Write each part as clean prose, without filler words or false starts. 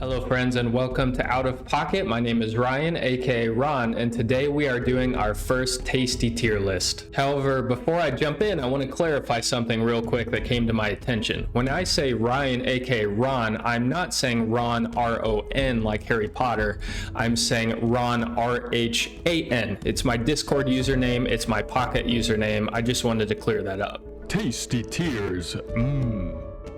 Hello friends and welcome to Out of Pocket. My name is Ryan, aka Rhan, and today we are doing our first tasty tier list. However, before I jump in, I want to clarify something real quick that came to my attention. When I say Ryan, aka Rhan, I'm not saying Ron, R-O-N, like Harry Potter. I'm saying Ron, R-H-A-N. It's my Discord username, it's my Pocket username. I just wanted to clear that up. Tasty tiers.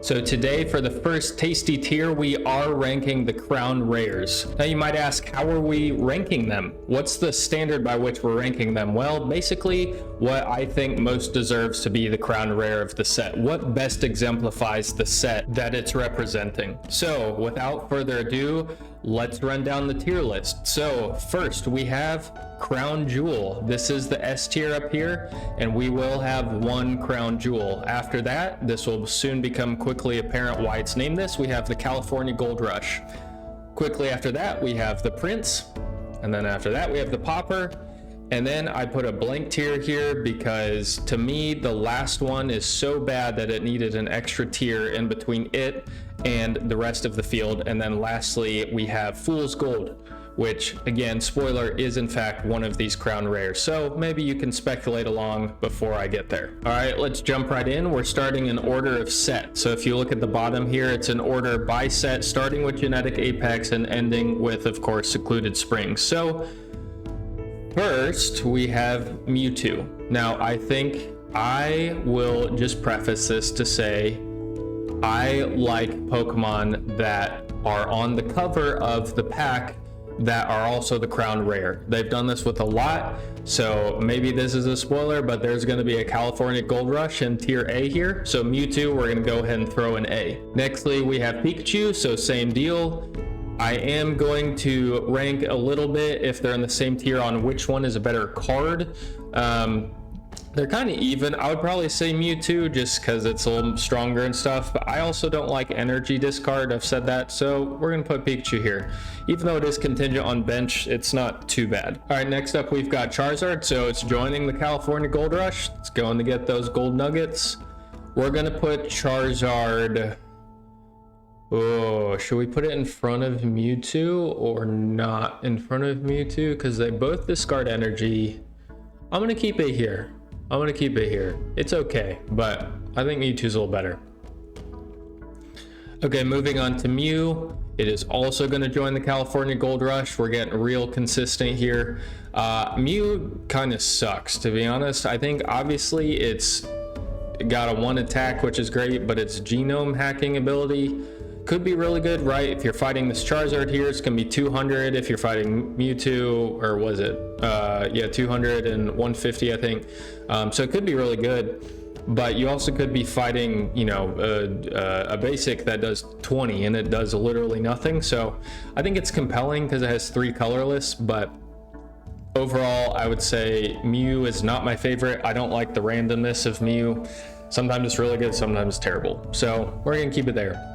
So today for the first tasty tier, we are ranking the crown rares. Now you might ask, how are we ranking them? What's the standard by which we're ranking them? Well, basically what I think most deserves to be the crown rare of the set. What best exemplifies the set that it's representing? So without further ado, let's run down the tier list. So first we have Crown Jewel. This is the S tier up here, and we will have one Crown Jewel. After that, this will soon become quickly apparent why it's named this. We have the California Gold Rush. Quickly after that, we have the Prince, and then after that, we have the Popper. And then I put a blank tier here because to me, the last one is so bad that it needed an extra tier in between it and the rest of the field. And then lastly, we have Fool's Gold, which again, spoiler, is in fact one of these crown rares. So maybe you can speculate along before I get there. All right, let's jump right in. We're starting in order of set. So if you look at the bottom here, it's an order by set, starting with Genetic Apex and ending with, of course, Secluded Springs. So first, we have Mewtwo. Now, I think I will just preface this to say I like Pokemon that are on the cover of the pack that are also the crown rare. They've done this with a lot, so maybe this is a spoiler, but there's going to be a California Gold Rush in tier A here. So Mewtwo, we're going to go ahead and throw an A. Nextly, we have Pikachu, so same deal. I am going to rank a little bit if they're in the same tier on which one is a better card. They're kind of even. I would probably say Mewtwo just because it's a little stronger and stuff, but I also don't like energy discard. I've said that, so we're going to put Pikachu here. Even though it is contingent on bench, it's not too bad. All right, next up we've got Charizard, so it's joining the California Gold Rush. It's going to get those gold nuggets. We're going to put Charizard... Oh, should we put it in front of Mewtwo or not in front of Mewtwo? Because they both discard energy. I'm going to keep it here. It's okay, but I think Mewtwo's a little better. Okay, moving on to Mew. It is also going to join the California Gold Rush. We're getting real consistent here. Mew kind of sucks, to be honest. I think obviously it's got a 1 attack, which is great, but its genome hacking ability could be really good, right? If you're fighting this Charizard here, it's gonna be 200. If you're fighting Mewtwo, or was it? Yeah, 200 and 150, I think. So it could be really good, but you also could be fighting, you know, a basic that does 20 and it does literally nothing. So I think it's compelling because it has 3 colorless, but overall, I would say Mew is not my favorite. I don't like the randomness of Mew. Sometimes it's really good, sometimes it's terrible. So we're gonna keep it there.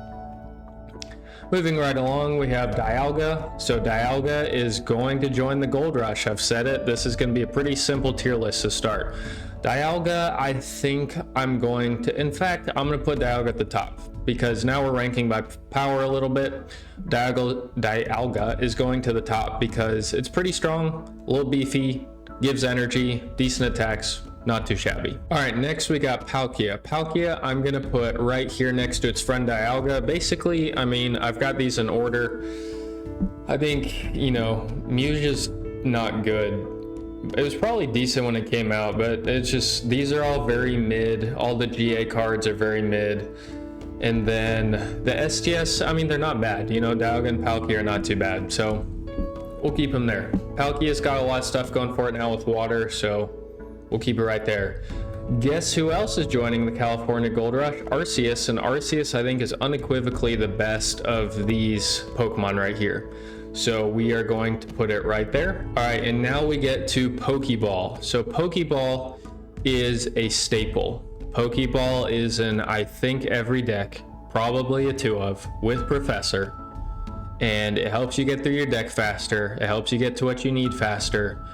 Moving right along, we have Dialga. So Dialga is going to join the Gold Rush. I've said it. This is going to be a pretty simple tier list to start. Dialga, I think I'm going to... In fact, I'm going to put Dialga at the top because now we're ranking by power a little bit. Dialga is going to the top because it's pretty strong, a little beefy, gives energy, decent attacks. Not too shabby. All right, next we got Palkia. Palkia, I'm gonna put right here next to its friend Dialga. Basically, I mean, I've got these in order. I think, you know, Mew's just not good. It was probably decent when it came out, but it's just, these are all very mid. All the GA cards are very mid. And then the STS, I mean, they're not bad. You know, Dialga and Palkia are not too bad. So we'll keep them there. Palkia's got a lot of stuff going for it now with water, so we'll keep it right there. Guess who else is joining the California Gold Rush? Arceus, and Arceus I think is unequivocally the best of these Pokemon right here. So we are going to put it right there. All right, and now we get to Pokeball. So Pokeball is a staple. Pokeball is in, I think, every deck, probably a 2 of, with Professor. And it helps you get through your deck faster. It helps you get to what you need faster.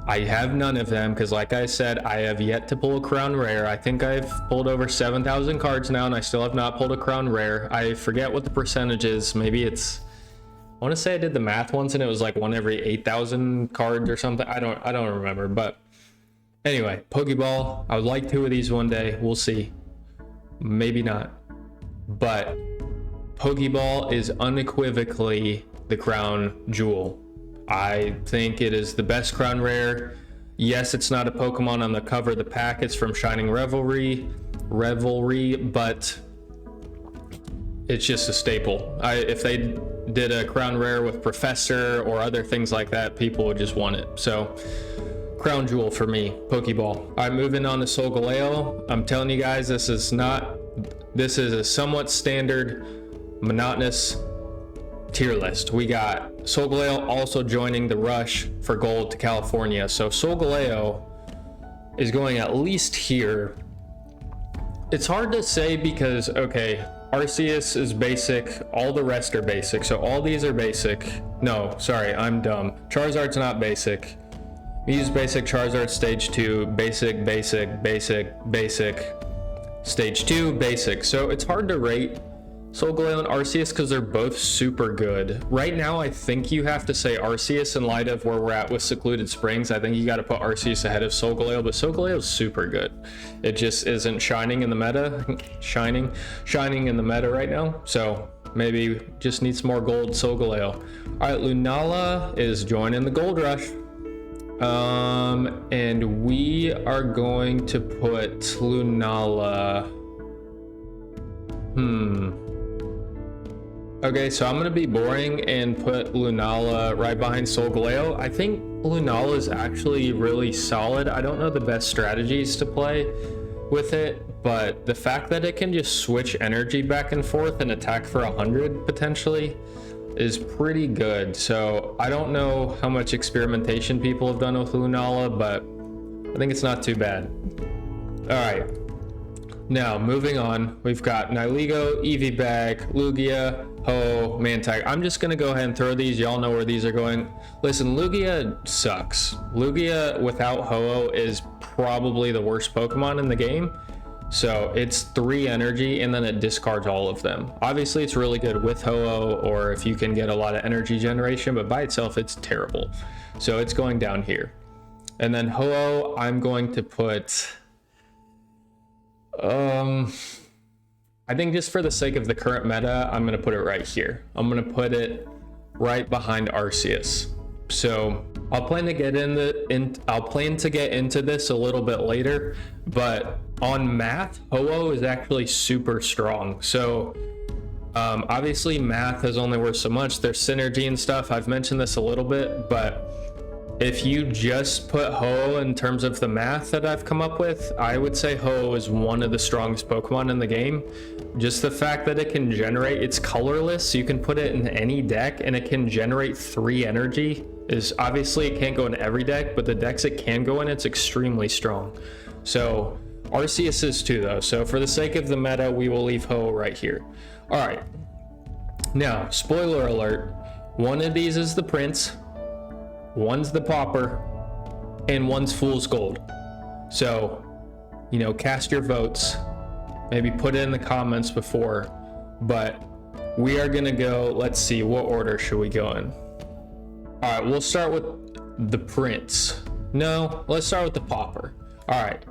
I have none of them because, like I said, I have yet to pull a crown rare. I think I've pulled over 7,000 cards now and I still have not pulled a crown rare. I forget what the percentage is. Maybe it's want to say I did the math once and it was like one every 8,000 cards or something. I don't remember, but anyway, Pokeball. I would like 2 of these one day. We'll see. Maybe not. But Pokeball is unequivocally the crown jewel. I think it is the best crown rare. Yes, it's not a Pokemon on the cover of the pack. It's from Shining Revelry, but it's just a staple. If they did a crown rare with Professor or other things like that, people would just want it. So crown jewel for me, Pokeball. All right, moving on to Solgaleo. I'm telling you guys, this is a somewhat standard, monotonous tier list. We got Solgaleo also joining the rush for gold to California. So Solgaleo is going at least here. It's hard to say because, okay, Arceus is basic, all the rest are basic. So all these are basic. No, sorry, I'm dumb. Charizard's not basic. Mews basic, Charizard stage 2, basic, stage 2, basic. So it's hard to rate Solgaleo and Arceus because they're both super good. Right now, I think you have to say Arceus in light of where we're at with Secluded Springs. I think you got to put Arceus ahead of Solgaleo, but Solgaleo's super good. It just isn't shining in the meta, shining in the meta right now. So maybe just needs more gold Solgaleo. All right, Lunala is joining the gold rush. And we are going to put Lunala. Okay, so I'm going to be boring and put Lunala right behind Solgaleo. I think Lunala is actually really solid. I don't know the best strategies to play with it, but the fact that it can just switch energy back and forth and attack for 100 potentially is pretty good. So I don't know how much experimentation people have done with Lunala, but I think it's not too bad. All right. Now, moving on, we've got Nihilego, Eevee, Lugia, Ho, Mantike. I'm just going to go ahead and throw these. Y'all know where these are going. Listen, Lugia sucks. Lugia without Ho-Oh is probably the worst Pokemon in the game. So it's 3 energy and then it discards all of them. Obviously, it's really good with Ho-Oh or if you can get a lot of energy generation, but by itself, it's terrible. So it's going down here. And then Ho-Oh, I'm going to put... I think just for the sake of the current meta, I'm going to put it right here. I'm going to put it right behind Arceus. So I'll plan to get into this a little bit later, but on math, Ho-Oh is actually super strong. So obviously math is only worth so much. There's synergy and stuff. I've mentioned this a little bit, but if you just put Ho-Oh in terms of the math that I've come up with, I would say Ho-Oh is one of the strongest Pokemon in the game. Just the fact that it can generate, it's colorless, so you can put it in any deck and it can generate 3 energy. Is obviously it can't go in every deck, but the decks it can go in, it's extremely strong. So Arceus is too though. So for the sake of the meta, we will leave Ho-Oh right here. All right. Now, spoiler alert, one of these is the Prince, one's the Pauper, and one's Fool's Gold. So, cast your votes. Maybe put it in the comments before. But we are going to go, let's see, what order should we go in? All right, we'll start with the Prince. No, let's start with the Pauper. All right,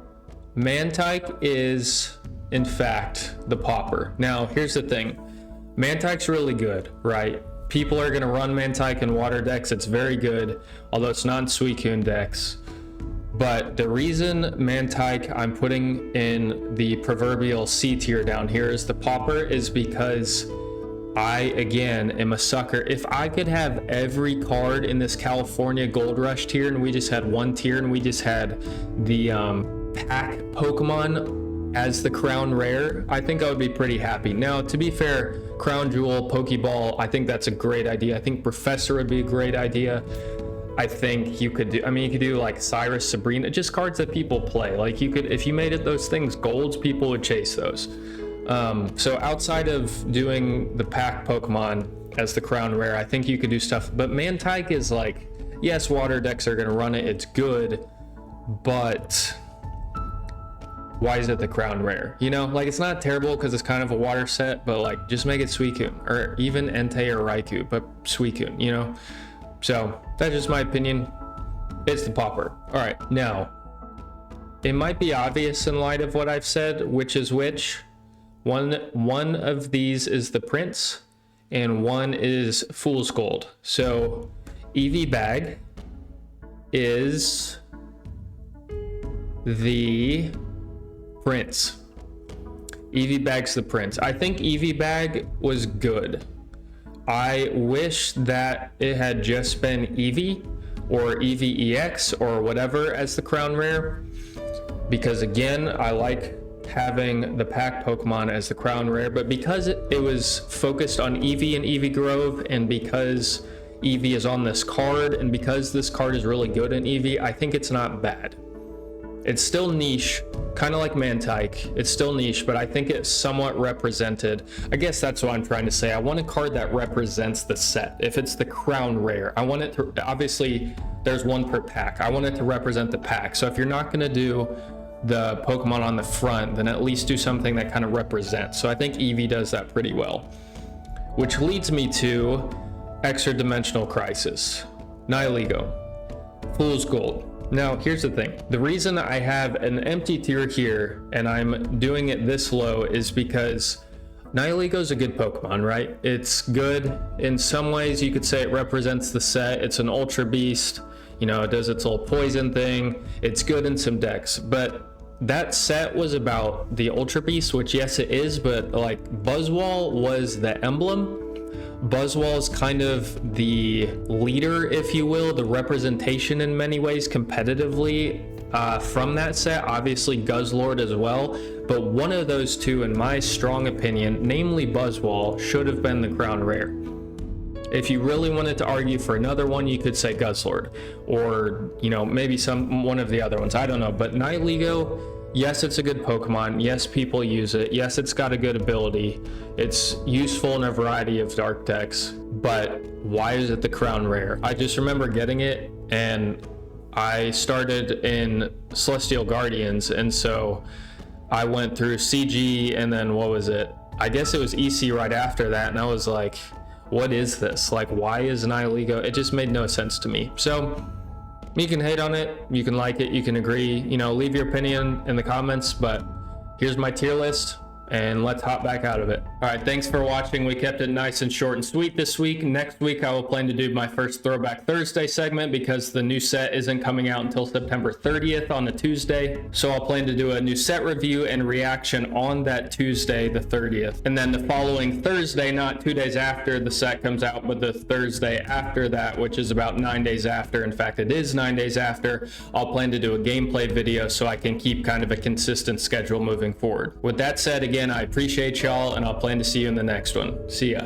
Mantike is, in fact, the Pauper. Now, here's the thing. Mantike's really good, right? People are going to run Mantike in water decks. It's very good, although it's not in Suicune decks. But the reason Mantike I'm putting in the proverbial C tier down here is the Pauper is because I, again, am a sucker. If I could have every card in this California Gold Rush tier and we just had one tier and we just had the pack Pokemon as the crown rare, I think I would be pretty happy. Now, to be fair, Crown Jewel, Pokeball, I think that's a great idea. I think Professor would be a great idea. I think you could do like Cyrus, Sabrina, just cards that people play. Like you could, if you made it those things golds, people would chase those. So outside of doing the pack Pokemon as the crown rare, I think you could do stuff. But Mantike is like, yes, water decks are going to run it. It's good, but why is it the crown rare? You know, like, it's not terrible because it's kind of a water set, but like, just make it Suicune, or even Entei or Raikou, but Suicune, you know? So that's just my opinion. It's the popper. All right, now, it might be obvious in light of what I've said, which is which. One of these is the Prince, and one is Fool's Gold. So Eevee Bag is the Prince. Eevee Bag's the Prince. I think Eevee Bag was good. I wish that it had just been Eevee or Eevee EX or whatever as the crown rare, because again, I like having the pack Pokemon as the crown rare, but because it was focused on Eevee and Eevee Grove, and because Eevee is on this card, and because this card is really good in Eevee, I think it's not bad. It's still niche, kind of like Mantike. It's still niche, but I think it's somewhat represented. I guess that's what I'm trying to say. I want a card that represents the set. If it's the crown rare, I want it to, obviously there's one per pack. I want it to represent the pack. So if you're not going to do the Pokemon on the front, then at least do something that kind of represents. So I think Eevee does that pretty well. Which leads me to Extra Dimensional Crisis, Nihilego, Fool's Gold. Now, here's the thing. The reason I have an empty tier here and I'm doing it this low is because Nihilego's a good Pokemon, right? It's good. In some ways, you could say it represents the set. It's an Ultra Beast. You know, it does its little poison thing. It's good in some decks. But that set was about the Ultra Beast, which yes, it is, but like Buzzwole was the emblem. Buzzwole is kind of the leader, if you will, the representation in many ways competitively from that set. Obviously Guzzlord as well, but one of those two, in my strong opinion, namely Buzzwole, should have been the crown rare. If you really wanted to argue for another one, you could say Guzzlord, or you know, maybe one of the other ones, I don't know. But Nihilego, yes, it's a good Pokemon. Yes, people use it. Yes, it's got a good ability. It's useful in a variety of dark decks, but why is it the crown rare? I just remember getting it, and I started in Celestial Guardians, and so I went through CG, and then what was it? I guess it was EC right after that, and I was like, what is this? Like, why is Nihilego? It just made no sense to me. So you can hate on it, you can like it, you can agree, you know, leave your opinion in the comments, but here's my tier list, and let's hop back out of it. All right, thanks for watching. We kept it nice and short and sweet this week. Next week, I will plan to do my first Throwback Thursday segment because the new set isn't coming out until September 30th on a Tuesday. So I'll plan to do a new set review and reaction on that Tuesday, the 30th. And then the following Thursday, not 2 days after the set comes out, but the Thursday after that, which is about 9 days after. In fact, it is 9 days after. I'll plan to do a gameplay video so I can keep kind of a consistent schedule moving forward. With that said, again, I appreciate y'all, and I'll plan to see you in the next one. See ya.